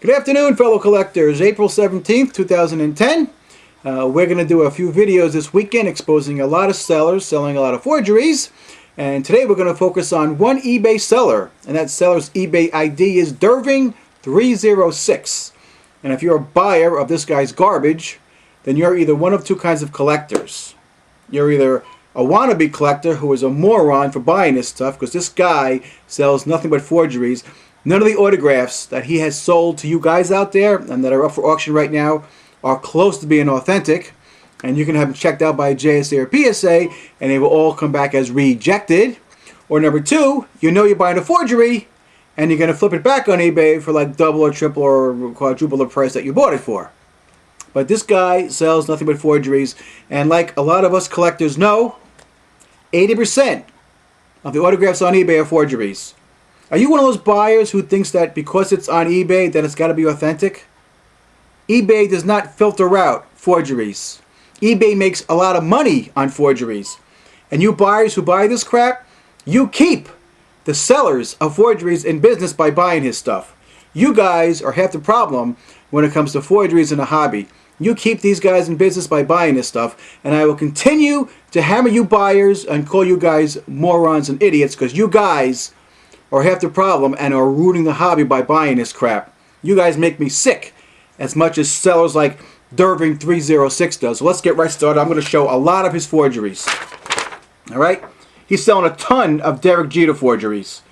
Good afternoon, fellow collectors. April 17th, 2010. We're going to do a few videos this weekend exposing a lot of sellers selling a lot of forgeries. And today we're going to focus on one eBay seller. And that seller's eBay ID is Deirving306. And if you're a buyer of this guy's garbage, then you're either one of two kinds of collectors. You're either a wannabe collector who is a moron for buying this stuff, because this guy sells nothing but forgeries. None of the autographs that he has sold to you guys out there and that are up for auction right now are close to being authentic. And you can have them checked out by a JSA or PSA and they will all come back as rejected. Or number two, you know you're buying a forgery and you're going to flip it back on eBay for like double or triple or quadruple the price that you bought it for. But this guy sells nothing but forgeries, and like a lot of us collectors know, 80% of the autographs on eBay are forgeries. Are you one of those buyers who thinks that because it's on eBay that it's got to be authentic? eBay does not filter out forgeries. eBay makes a lot of money on forgeries. And you buyers who buy this crap, you keep the sellers of forgeries in business by buying his stuff. You guys are half the problem when it comes to forgeries in a hobby. You keep these guys in business by buying this stuff, and I will continue to hammer you buyers and call you guys morons and idiots, because you guys are half the problem and are ruining the hobby by buying this crap. You guys make me sick as much as sellers like Deirving306 does. So let's get right started. I'm going to show a lot of his forgeries. Alright? He's selling a ton of Derek Jeter forgeries.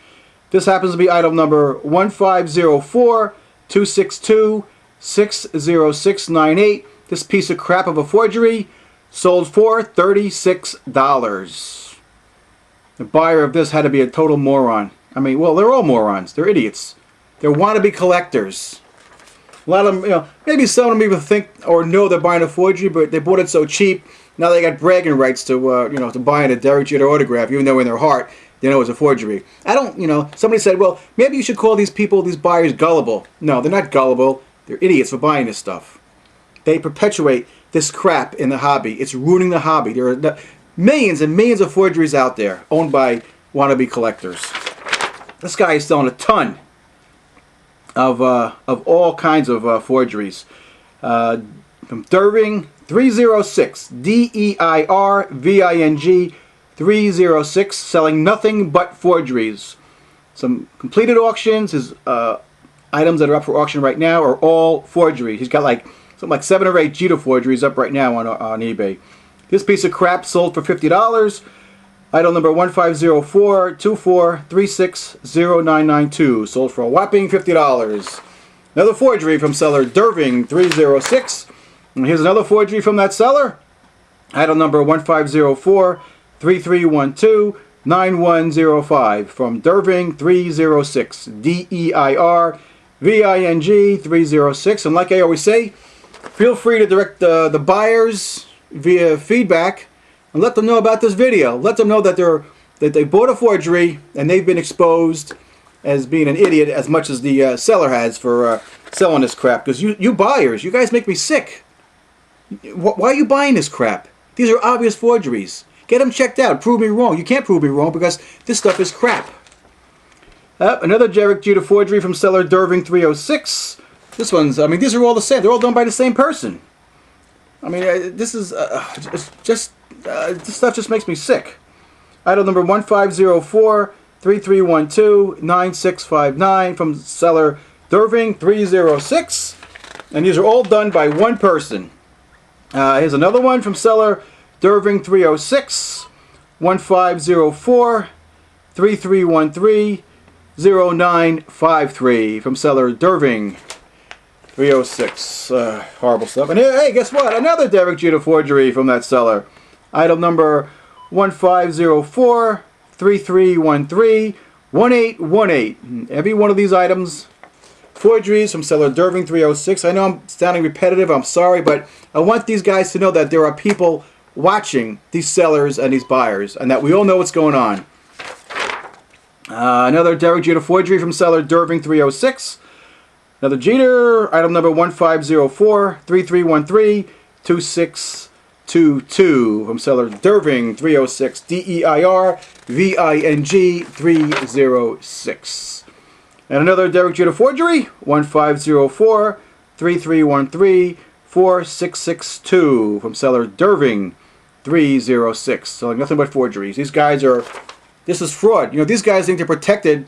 This happens to be item number 1504262-60698. This piece of crap of a forgery sold for $36. The buyer of this had to be a total moron. I mean, well, they're all morons. They're idiots. They're wannabe collectors. A lot of them, maybe some of them even think or know they're buying a forgery, but they bought it so cheap. Now they got bragging rights to, to buying a Derek Jeter autograph, even though in their heart they know it's a forgery. I don't, somebody said, well, maybe you should call these people, these buyers, gullible. No, they're not gullible. They're idiots for buying this stuff. They perpetuate this crap in the hobby. It's ruining the hobby. There are millions and millions of forgeries out there owned by wannabe collectors. This guy is selling a ton of all kinds of forgeries. From Deirving306, Deirving306, selling nothing but forgeries. Some completed auctions. His items that are up for auction right now are all forgeries. He's got something like 7 or 8 Jeter forgeries up right now on eBay. This piece of crap sold for $50. Item number 1504243609992, sold for a whopping $50. Another forgery from seller Deirving306. And here's another forgery from that seller. Item number 15043312910 from Deirving306, Deirving306. And like I always say, feel free to direct the buyers via feedback and let them know about this video. Let them know that they bought a forgery and they've been exposed as being an idiot as much as the seller has for selling this crap. Because you buyers, you guys make me sick. Why are you buying this crap? These are obvious forgeries. Get them checked out. Prove me wrong. You can't prove me wrong because this stuff is crap. Another Derek Jeter forgery from seller Deirving306. This one's, these are all the same. They're all done by the same person. This is this stuff just makes me sick. Item number 1504331296959 from seller Deirving306, and these are all done by one person. Here's another one from seller Deirving306, 15043313093 from seller Deirving306. Horrible stuff. And hey, guess what? Another Derek Jeter forgery from that seller. Item number 15043311818. Every one of these items, forgeries from seller Deirving306. I know I'm sounding repetitive. I'm sorry, but I want these guys to know that there are people watching these sellers and these buyers, and that we all know what's going on. Another Derek Jeter forgery from seller Deirving306. Another Jeter, item number 15043313262 from seller Deirving306, Deirving306. And another Derek Jeter forgery, 1504-3313-4662 from seller Deirving306. Selling nothing but forgeries. These guys are, this is fraud. You know, these guys think they're protected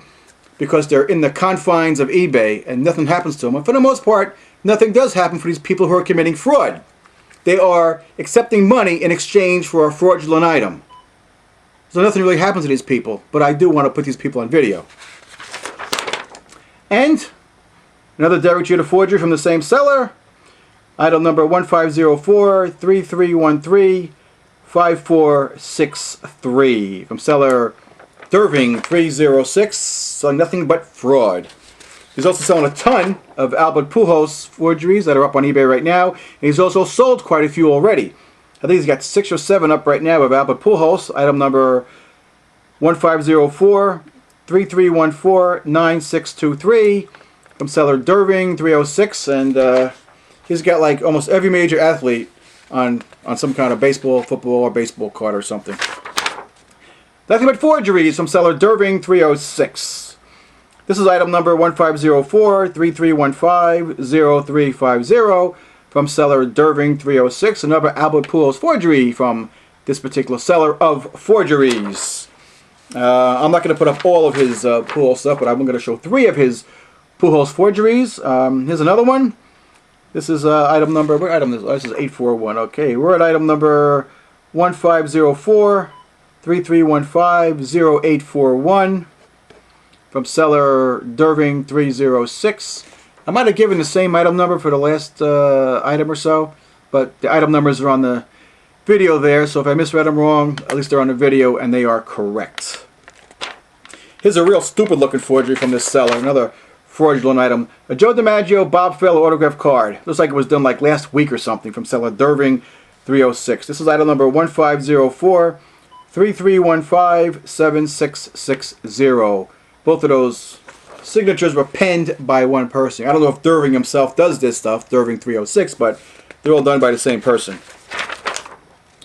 because they're in the confines of eBay and nothing happens to them. And for the most part, nothing does happen for these people who are committing fraud. They are accepting money in exchange for a fraudulent item. So nothing really happens to these people, but I do want to put these people on video. And another Derek Jeter forgery from the same seller. Item number 1504-3313-5463 from seller Deirving306. Selling nothing but fraud. He's also selling a ton of Pujols forgeries that are up on eBay right now. And he's also sold quite a few already. I think he's got 6 or 7 up right now of Pujols. Item number 1504-3314-9623 from seller Deirving306, and he's got like almost every major athlete on some kind of baseball, football, or baseball card or something. Nothing but forgeries from seller Deirving306. This is item number 1504-3315-0350 from seller Deirving306. Another Pujols forgery from this particular seller of forgeries. I'm not going to put up all of his Pujols stuff, but I'm going to show 3 of his Pujols forgeries. Here's another one. This is item number, what item is this? This is 841. Okay, we're at item number 1504-3315-0841 from seller Deirving306. I might have given the same item number for the last item or so, but the item numbers are on the video there, so if I misread them wrong, at least they're on the video and they are correct. Here's a real stupid looking forgery from this seller, another fraudulent item. A Joe DiMaggio Bob Feller autograph card. Looks like it was done like last week or something from seller Deirving306. This is item number 1504-3315-7660. Both of those signatures were penned by one person. I don't know if Deirving himself does this stuff, Deirving306, but they're all done by the same person.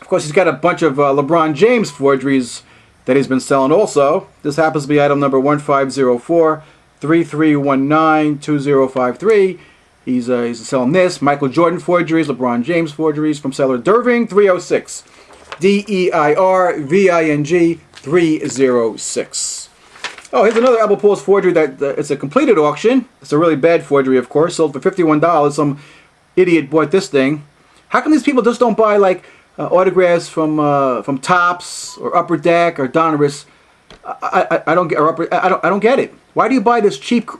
Of course, he's got a bunch of LeBron James forgeries that he's been selling also. This happens to be item number 1504-3319-2053. He's selling this. Michael Jordan forgeries, LeBron James forgeries from seller Deirving306. Deirving306. Oh, here's another Pujols forgery that it's a completed auction. It's a really bad forgery, of course. Sold for $51. Some idiot bought this thing. How come these people just don't buy like autographs from Topps or Upper Deck or Donruss? I don't get it. Why do you buy this cheap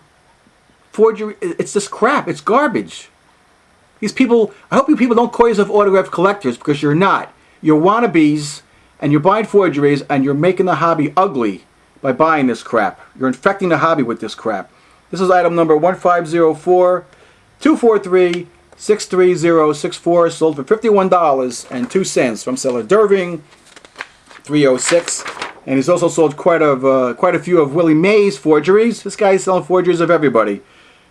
forgery? It's just crap. It's garbage. These people. I hope you people don't call yourself autograph collectors, because you're not. You're wannabes, and you're buying forgeries, and you're making the hobby ugly by buying this crap. You're infecting the hobby with this crap. This is item number 1504-243-63064, sold for $51.02 from seller Deirving306. And he's also sold quite a few of Willie Mays forgeries. This guy is selling forgeries of everybody.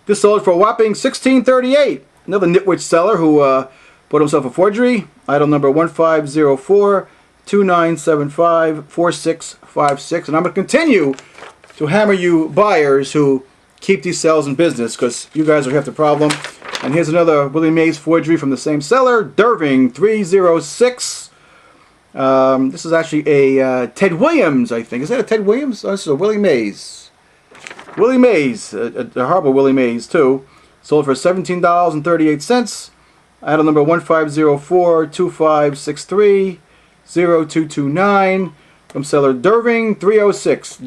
This sold for a whopping $16.38. Another nitwit seller who bought himself a forgery. Item number 1504-2975-4656. And I'm going to continue to hammer you buyers who keep these sales in business, because you guys are half the problem. And here's another Willie Mays forgery from the same seller, Deirving306. This is actually a Ted Williams, I think. Is that a Ted Williams? Oh, this is a Willie Mays. Willie Mays, a horrible Willie Mays too. Sold for $17.38. Item number 1504-2563-0229 from seller Deirving306.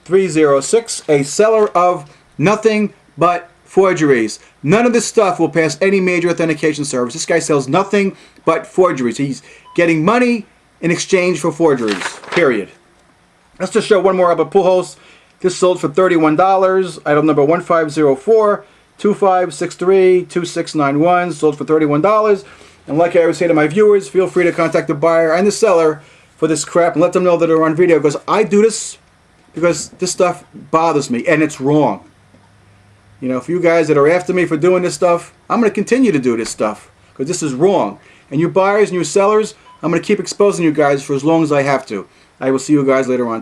Deirving306, a seller of nothing but forgeries. None of this stuff will pass any major authentication service. This guy sells nothing but forgeries. He's getting money in exchange for forgeries. Period. Let's just show one more up at Pujols. This sold for $31. Item number 1504-2563-2691. Sold for $31. And like I always say to my viewers, feel free to contact the buyer and the seller for this crap and let them know that they're on video, because I do this because this stuff bothers me and it's wrong. You know, for you guys that are after me for doing this stuff, I'm going to continue to do this stuff because this is wrong. And you buyers and you sellers, I'm going to keep exposing you guys for as long as I have to. I will see you guys later on.